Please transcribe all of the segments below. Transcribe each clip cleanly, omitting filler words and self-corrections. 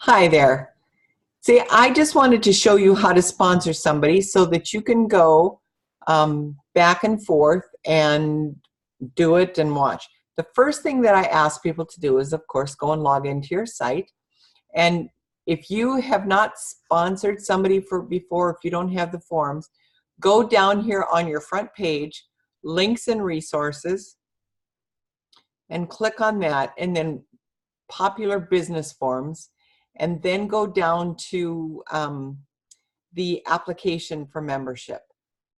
Hi there. See, I just wanted to show you how to sponsor somebody so that you can go back and forth and do it and watch. The first thing that I ask people to do is, of course, go and log into your site. And if you have not sponsored somebody before, if you don't have the forms, go down here on your front page, links and resources, and click on that, and then popular business forms, and then go down to the application for membership.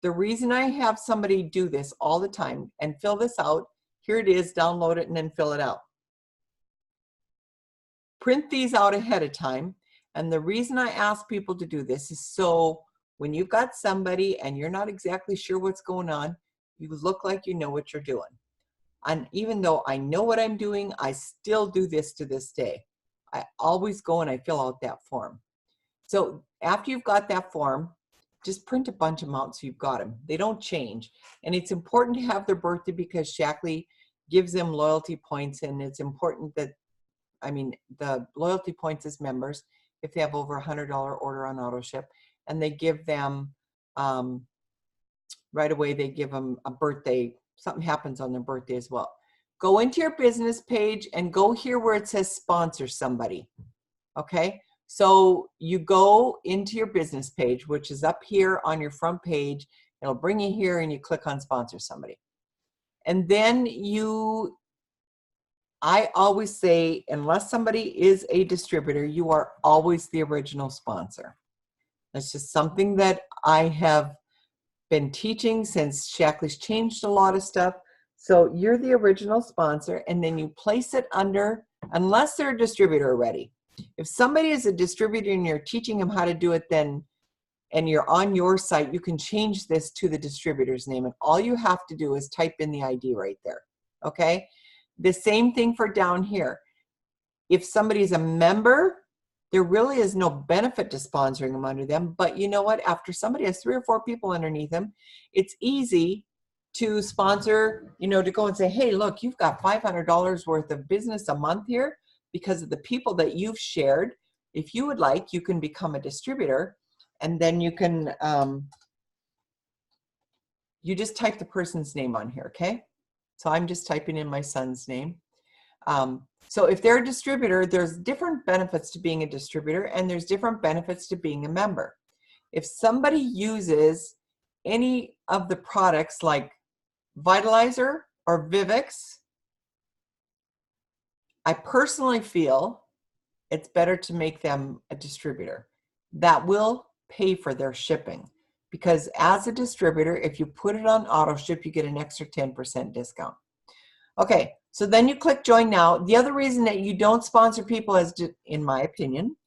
The reason I have somebody do this all the time and fill this out, here it is, download it and then fill it out. Print these out ahead of time, and the reason I ask people to do this is so when you've got somebody and you're not exactly sure what's going on, you look like you know what you're doing. And even though I know what I'm doing, I still do this to this day. I always go and I fill out that form. So after you've got that form, just print a bunch of them out so you've got them. They don't change. And it's important to have their birthday because Shaklee gives them loyalty points, and it's important that, the loyalty points as members, if they have over $100 order on AutoShip, and they give them, right away, they give them a birthday, something happens on their birthday as well. Go into your business page and go here where it says sponsor somebody, okay? So you go into your business page, which is up here on your front page. It'll bring you here and you click on sponsor somebody. And then I always say, unless somebody is a distributor, you are always the original sponsor. That's just something that I have been teaching since Shaklee's changed a lot of stuff. So you're the original sponsor, and then you place it under, unless they're a distributor already. If somebody is a distributor and you're teaching them how to do it, then, and you're on your site, you can change this to the distributor's name, and all you have to do is type in the ID right there, okay? The same thing for down here. If somebody's a member, there really is no benefit to sponsoring them under them, but you know what? After somebody has 3 or 4 people underneath them, it's easy to sponsor, to go and say, hey, look, you've got $500 worth of business a month here because of the people that you've shared. If you would like, you can become a distributor, and then you can, you just type the person's name on here, okay? So I'm just typing in my son's name. So if they're a distributor, there's different benefits to being a distributor, and there's different benefits to being a member. If somebody uses any of the products like Vitalizer or Vivix, I personally feel it's better to make them a distributor. That will pay for their shipping, because as a distributor, if you put it on AutoShip, you get an extra 10% discount. Okay, so then you click join now. The other reason that you don't sponsor people as, in my opinion,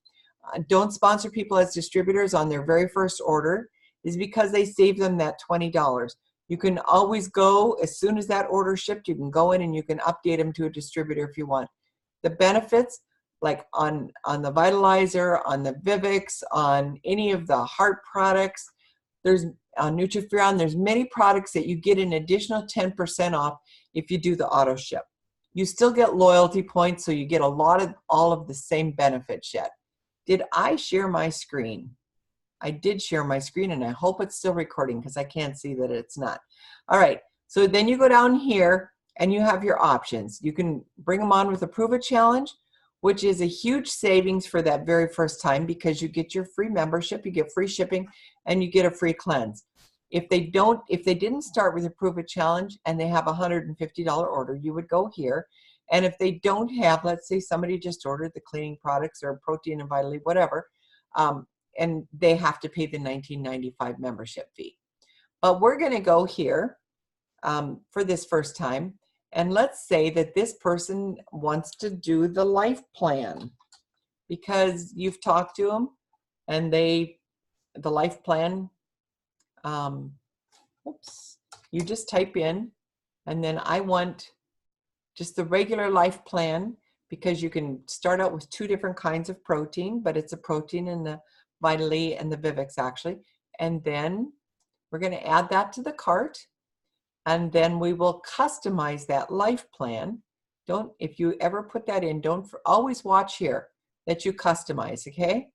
don't sponsor people as distributors on their very first order is because they save them that $20. You can always go, as soon as that order shipped, you can go in and you can update them to a distributor if you want. The benefits, like on the Vitalizer, on the Vivix, on any of the heart products, there's on Nutrifuron, there's many products that you get an additional 10% off if you do the auto ship. You still get loyalty points, so you get all of the same benefits yet. Did I share my screen? I did share my screen, and I hope it's still recording because I can't see that it's not. All right, so then you go down here and you have your options. You can bring them on with a Prove It Challenge, which is a huge savings for that very first time because you get your free membership, you get free shipping, and you get a free cleanse. If they didn't start with a Prove It Challenge and they have a $150 order, you would go here. And if they don't have, let's say somebody just ordered the cleaning products or protein and Vitally, whatever, and they have to pay the $19.95 membership fee. But we're going to go here for this first time. And let's say that this person wants to do the life plan because you've talked to them and the life plan, you just type in, and then I want just the regular life plan because you can start out with 2 different kinds of protein, but it's a protein in the Vitally and the Vivix actually. And then we're going to add that to the cart. And then we will customize that life plan. If you ever put that in, always watch here. that you customize, okay?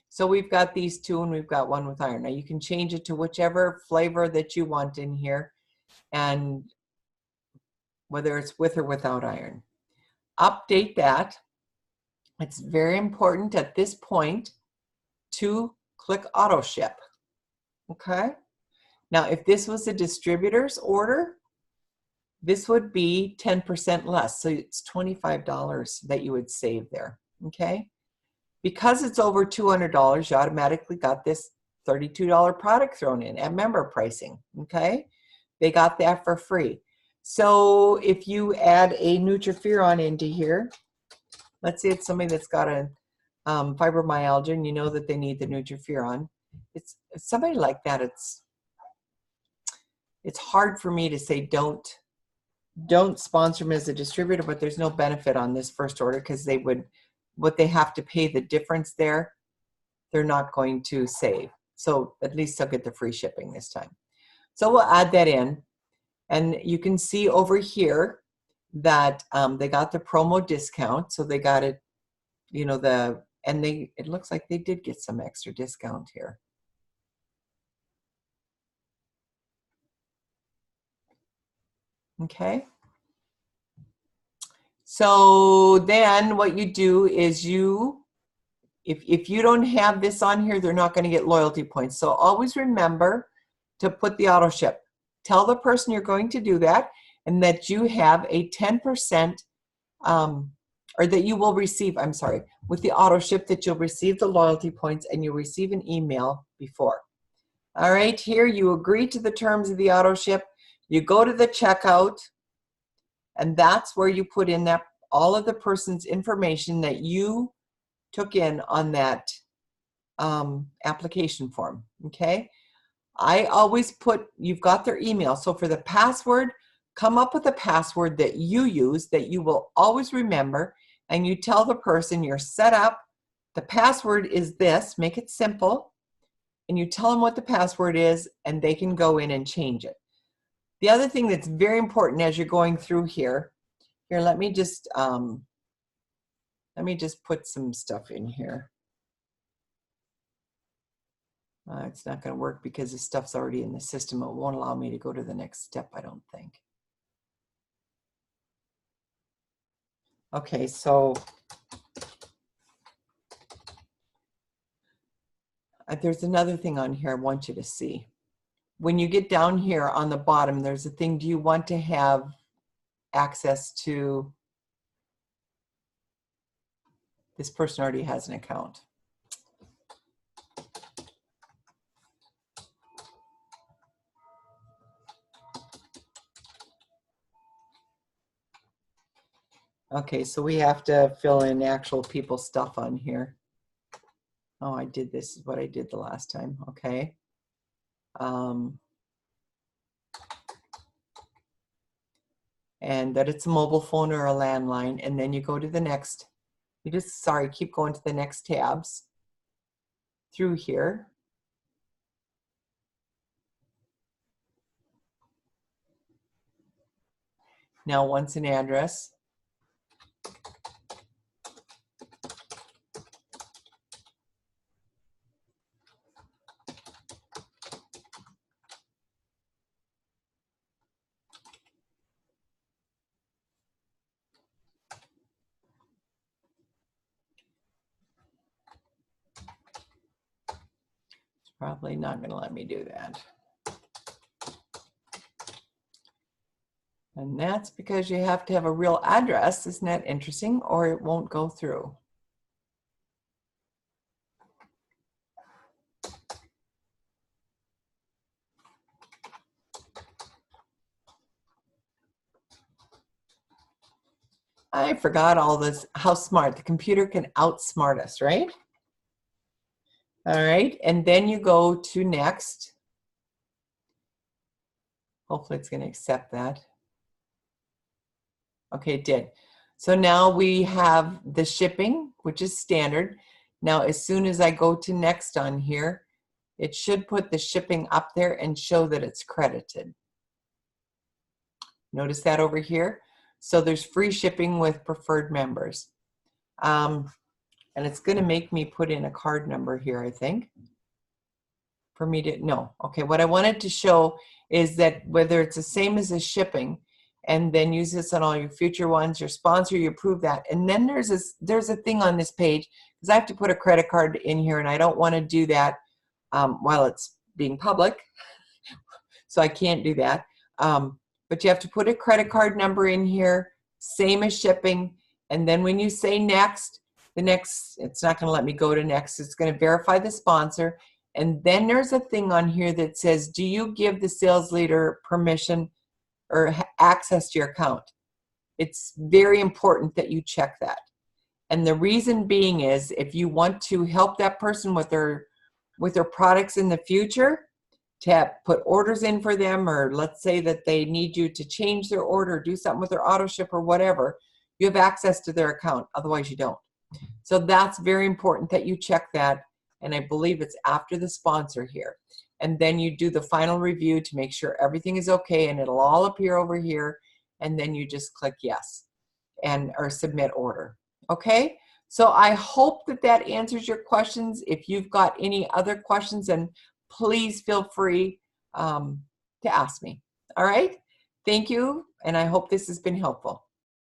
So we've got these two and we've got one with iron. Now you can change it to whichever flavor that you want in here, and whether it's with or without iron. Update that. It's very important at this point to click auto ship, okay? Now if this was a distributor's order, this would be 10% less, so it's $25 that you would save there, okay? Because it's over $200, you automatically got this $32 product thrown in at member pricing, okay? They got that for free. So if you add a Nutriferon into here, let's say it's somebody that's got a fibromyalgia and you know that they need the Nutriferon. It's somebody like that, it's hard for me to say don't sponsor them as a distributor, but there's no benefit on this first order because they would, what they have to pay, the difference there, they're not going to save. So at least they'll get the free shipping this time. So we'll add that in. And you can see over here that they got the promo discount. So they got it, you know, it looks like they did get some extra discount here. Okay. So then what you do is if you don't have this on here, they're not going to get loyalty points. So always remember to put the auto ship. Tell the person you're going to do that and that you have a 10%, or that you will receive, I'm sorry, with the auto ship that you'll receive the loyalty points and you'll receive an email before. All right, here you agree to the terms of the auto ship. You go to the checkout, and that's where you put in that all of the person's information that you took in on that application form, okay? I always put, you've got their email. So for the password, come up with a password that you use that you will always remember, and you tell the person you're set up, the password is this, make it simple, and you tell them what the password is, and they can go in and change it. The other thing that's very important as you're going through here, let me just put some stuff in here. It's not going to work because the stuff's already in the system. It won't allow me to go to the next step, I don't think. Okay, so there's another thing on here I want you to see. When you get down here on the bottom, there's a thing, do you want to have access to, this person already has an account. Okay, so we have to fill in actual people's stuff on here. Oh, I did, this is what I did the last time, okay. And that it's a mobile phone or a landline, and then you go to the next, keep going to the next tabs through here. Now once an address. It's probably not going to let me do that. And that's because you have to have a real address. Isn't that interesting? Or it won't go through. I forgot all this, how smart. The computer can outsmart us, right? All right, and then you go to next. Hopefully it's going to accept that. Okay, it did. So now we have the shipping, which is standard. Now, as soon as I go to next on here, it should put the shipping up there and show that it's credited. Notice that over here? So there's free shipping with preferred members. And and it's going to make me put in a card number here, I think. For me to, no. Okay, what I wanted to show is that whether it's the same as the shipping, and then use this on all your future ones, your sponsor, you approve that. And then there's a thing on this page, because I have to put a credit card in here, and I don't want to do that while it's being public. So I can't do that. But you have to put a credit card number in here, same as shipping. And then when you say next, it's not going to let me go to next. It's going to verify the sponsor. And then there's a thing on here that says, do you give the sales leader permission or access to your account? It's very important that you check that. And the reason being is, if you want to help that person with their products in the future, to put orders in for them, or let's say that they need you to change their order, do something with their auto ship or whatever, you have access to their account. Otherwise you don't. So that's very important that you check that. And I believe it's after the sponsor here. And then you do the final review to make sure everything is okay, and it'll all appear over here. And then you just click yes or submit order. Okay? So I hope that that answers your questions. If you've got any other questions, then please feel free to ask me. All right? Thank you, and I hope this has been helpful.